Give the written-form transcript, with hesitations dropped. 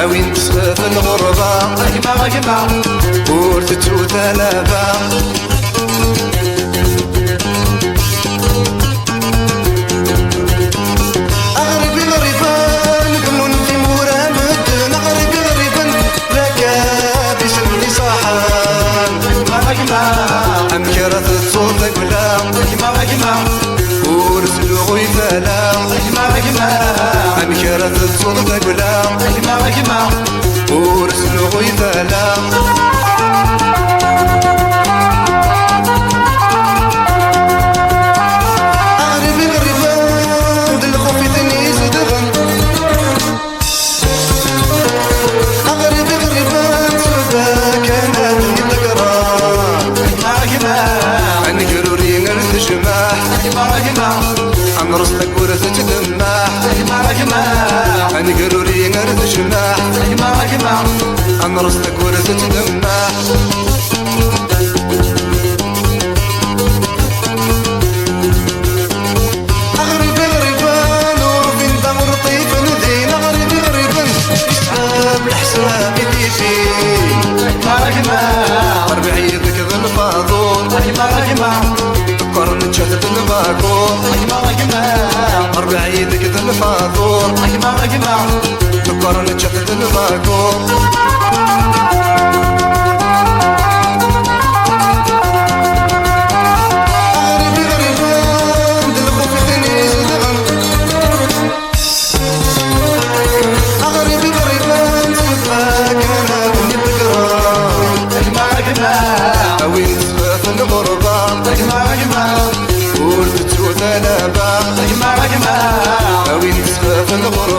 أوين تصفى الغربة أجمع أجمع ورثتو ثلابة أغربي غريبان كمون في مورا مدن أغربي غريبان لك بسمني صاحان أجمع أجمع أمكرة الصوت قلا أجمع أجمع ورسلو غيثالا أجمع أجمع أمكرة الصوت قلا أجمع أجمع ورسلو غيثالا أغربي غريبان دلخو في تنيس ودغن أغربي غريبان سودا كانت نتقران أجمع أجمع نقروري نرث جماح أجمع أجمع نرسلك ورثة دماح أجمع أجمع نقروري نرث جماح أجمع أجمع نرسلك ورثة دماح أغربي غريبان وفين دمر طيف ندين أغربي غريبان يسحب الحساب يديفين أجمع أجمع ربعيدك ذا الفاضول أجمع أجمع قرن شهد الباكور أجمع أجمع ربعيدك ذا الفاضول أجمع أجمع قرن شهد الباكور أغربي غريبان دلخو في تنيس ودغن أغربي غريبان سفاك أنا بني بقران أجمع أجمع أوين تصفى الغربة أجمع أجمع ورثتو ثلابة أجمع أجمع أوين تصفى الغربة